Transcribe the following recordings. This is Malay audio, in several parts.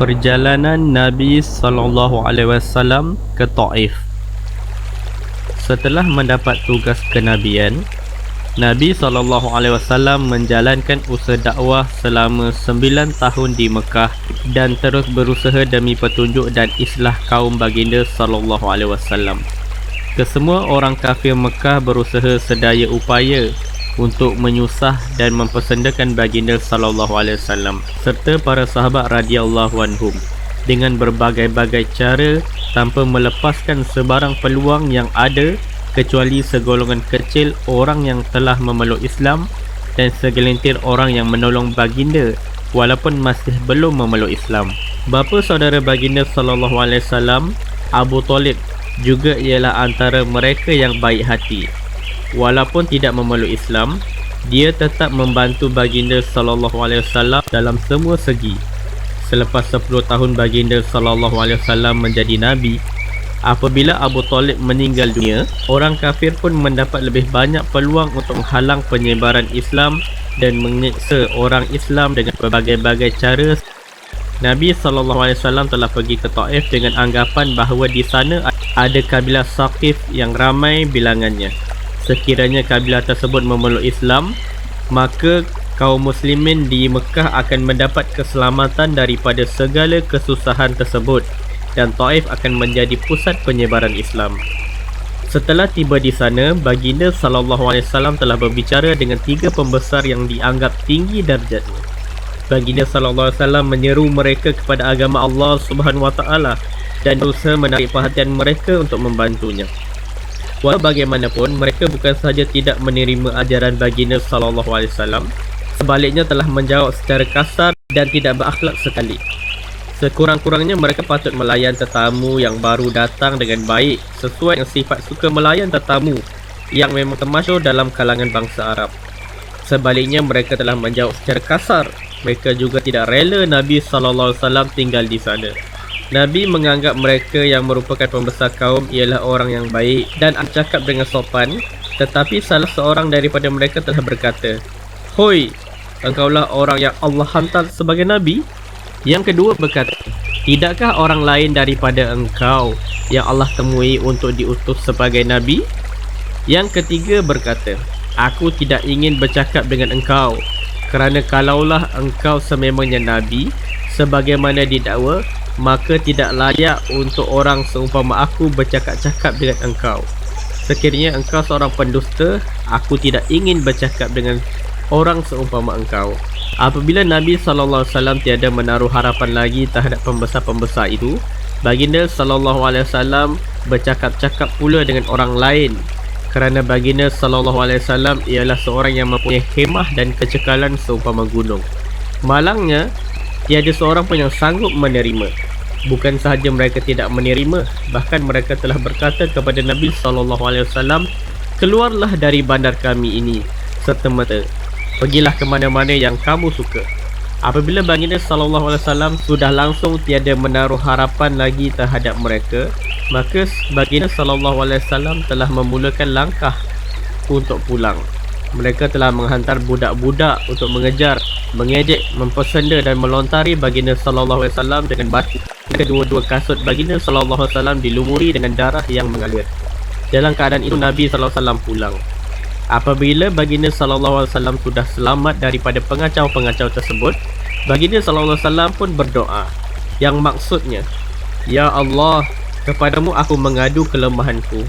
Perjalanan Nabi SAW ke Taif. Setelah mendapat tugas kenabian, Nabi SAW menjalankan usaha dakwah selama 9 tahun di Mekah dan terus berusaha demi petunjuk dan islah kaum baginda SAW. Kesemua orang kafir Mekah berusaha sedaya upaya untuk menyusah dan mempersendakan baginda SAW serta para sahabat radhiyallahu anhum dengan berbagai-bagai cara tanpa melepaskan sebarang peluang yang ada, kecuali segolongan kecil orang yang telah memeluk Islam dan segelintir orang yang menolong baginda walaupun masih belum memeluk Islam. Bapa saudara baginda SAW, Abu Talib, juga ialah antara mereka yang baik hati. Walaupun tidak memeluk Islam, dia tetap membantu baginda SAW dalam semua segi. Selepas 10 tahun baginda SAW menjadi Nabi, apabila Abu Talib meninggal dunia, orang kafir pun mendapat lebih banyak peluang untuk menghalang penyebaran Islam dan menyiksa orang Islam dengan berbagai-bagai cara. Nabi SAW telah pergi ke Taif dengan anggapan bahawa di sana ada kabilah Saqif yang ramai bilangannya. Sekiranya kabilah tersebut memeluk Islam, maka kaum muslimin di Mekah akan mendapat keselamatan daripada segala kesusahan tersebut dan Taif akan menjadi pusat penyebaran Islam. Setelah tiba di sana, baginda SAW telah berbicara dengan 3 pembesar yang dianggap tinggi darjatnya. Baginda SAW menyeru mereka kepada agama Allah SWT dan berusaha menarik perhatian mereka untuk membantunya. Walau bagaimanapun, mereka bukan sahaja tidak menerima ajaran baginda SAW, sebaliknya telah menjawab secara kasar dan tidak berakhlak sekali. Sekurang-kurangnya mereka patut melayan tetamu yang baru datang dengan baik, sesuai dengan sifat suka melayan tetamu yang memang termasyhur dalam kalangan bangsa Arab. Sebaliknya, mereka telah menjawab secara kasar. Mereka juga tidak rela Nabi SAW tinggal di sana. Nabi menganggap mereka yang merupakan pembesar kaum ialah orang yang baik dan bercakap dengan sopan, tetapi salah seorang daripada mereka telah berkata, "Hoi, engkaulah orang yang Allah hantar sebagai Nabi?" Yang kedua berkata, "Tidakkah orang lain daripada engkau yang Allah temui untuk diutus sebagai Nabi?" Yang ketiga berkata, "Aku tidak ingin bercakap dengan engkau, kerana kalaulah engkau sememangnya Nabi sebagaimana didakwa, maka tidak layak untuk orang seumpama aku bercakap-cakap dengan engkau. Sekiranya engkau seorang pendusta, aku tidak ingin bercakap dengan orang seumpama engkau." Apabila Nabi SAW tiada menaruh harapan lagi terhadap pembesar-pembesar itu, baginda SAW bercakap-cakap pula dengan orang lain, kerana baginda SAW ialah seorang yang mempunyai khemah dan kecekalan seumpama gunung. Malangnya, tiada seorang pun yang sanggup menerima. Bukan sahaja mereka tidak menerima, bahkan mereka telah berkata kepada Nabi SAW, "Keluarlah dari bandar kami ini serta-merta. Pergilah ke mana-mana yang kamu suka." Apabila baginda SAW sudah langsung tiada menaruh harapan lagi terhadap mereka, maka baginda SAW telah memulakan langkah untuk pulang. Mereka telah menghantar budak-budak untuk mengejar, mengejek, mempersenda dan melontari baginda SAW dengan batu. Kedua-dua kasut baginda SAW dilumuri dengan darah yang mengalir. Dalam keadaan itu, Nabi SAW pulang. Apabila baginda SAW sudah selamat daripada pengacau-pengacau tersebut, baginda SAW pun berdoa yang maksudnya, "Ya Allah, kepadamu aku mengadu kelemahanku,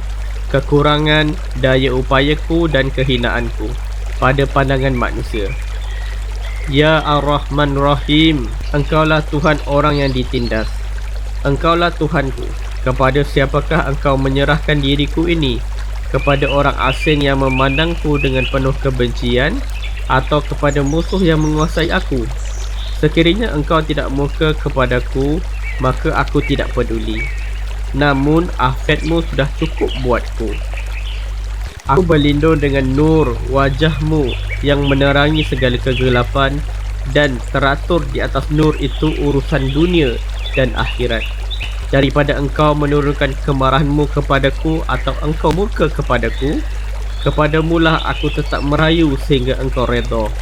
kekurangan daya upayaku dan kehinaanku pada pandangan manusia. Ya Ar-Rahman Rahim, engkaulah Tuhan orang yang ditindas. Engkaulah Tuhanku. Kepada siapakah engkau menyerahkan diriku ini? Kepada orang asing yang memandangku dengan penuh kebencian, atau kepada musuh yang menguasai aku? Sekiranya engkau tidak murka kepadaku, maka aku tidak peduli. Namun afiatmu sudah cukup buatku. Aku berlindung dengan nur wajahmu yang menerangi segala kegelapan, dan teratur di atas nur itu urusan dunia dan akhirat. Daripada engkau menurunkan kemarahanmu kepadaku atau engkau murka kepadaku, kepadamulah aku tetap merayu sehingga engkau redha.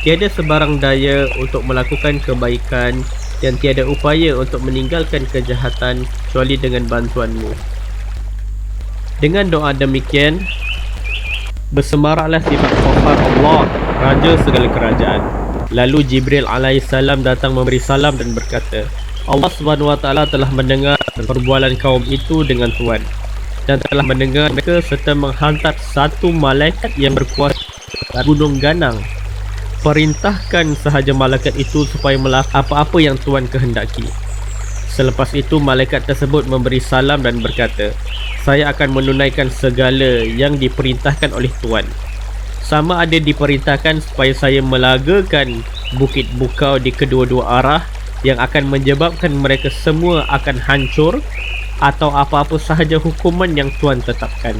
Tiada sebarang daya untuk melakukan kebaikan dan tiada upaya untuk meninggalkan kejahatan kecuali dengan bantuanmu. Dengan doa demikian, bersemaraklah sifat Qahhar Allah, Raja segala kerajaan. Lalu Jibril alaihissalam datang memberi salam dan berkata, Allah Subhanahu Wa Taala telah mendengar perbualan kaum itu dengan Tuhan, dan telah mendengar mereka serta menghantar satu malaikat yang berkuasa gunung ganang. Perintahkan sahaja malaikat itu supaya melakukan apa-apa yang Tuhan kehendaki. Selepas itu malaikat tersebut memberi salam dan berkata, saya akan menunaikan segala yang diperintahkan oleh Tuhan. Sama ada diperintahkan supaya saya melagakan bukit bukau di kedua-dua arah yang akan menyebabkan mereka semua akan hancur, atau apa-apa sahaja hukuman yang Tuhan tetapkan.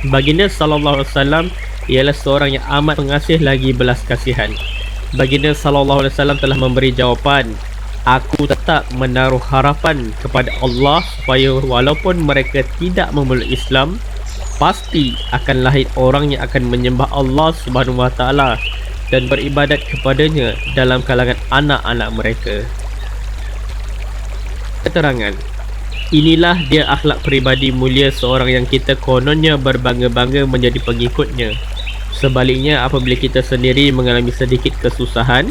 Baginda sallallahu alaihi wasallam ialah seorang yang amat pengasih lagi belas kasihan. Baginda sallallahu alaihi wasallam telah memberi jawapan, aku tetap menaruh harapan kepada Allah supaya walaupun mereka tidak memeluk Islam, pasti akan lahir orang yang akan menyembah Allah Subhanahu Wa Taala dan beribadat kepadanya dalam kalangan anak-anak mereka. Keterangan, inilah dia akhlak peribadi mulia seorang yang kita kononnya berbangga-bangga menjadi pengikutnya. Sebaliknya, apabila kita sendiri mengalami sedikit kesusahan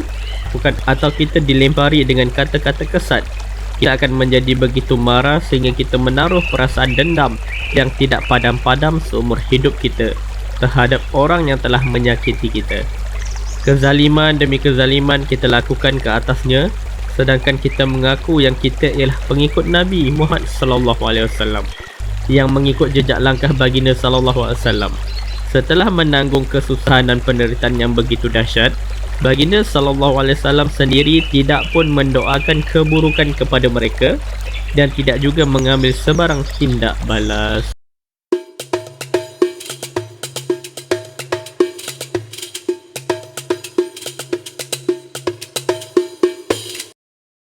atau kita dilempari dengan kata-kata kesat, kita akan menjadi begitu marah sehingga kita menaruh perasaan dendam yang tidak padam-padam seumur hidup kita terhadap orang yang telah menyakiti kita. Kezaliman demi kezaliman kita lakukan ke atasnya, sedangkan kita mengaku yang kita ialah pengikut Nabi Muhammad sallallahu alaihi wasallam yang mengikut jejak langkah baginda sallallahu alaihi wasallam. Setelah menanggung kesusahan dan penderitaan yang begitu dahsyat, baginda sallallahu alaihi wasallam sendiri tidak pun mendoakan keburukan kepada mereka dan tidak juga mengambil sebarang tindak balas.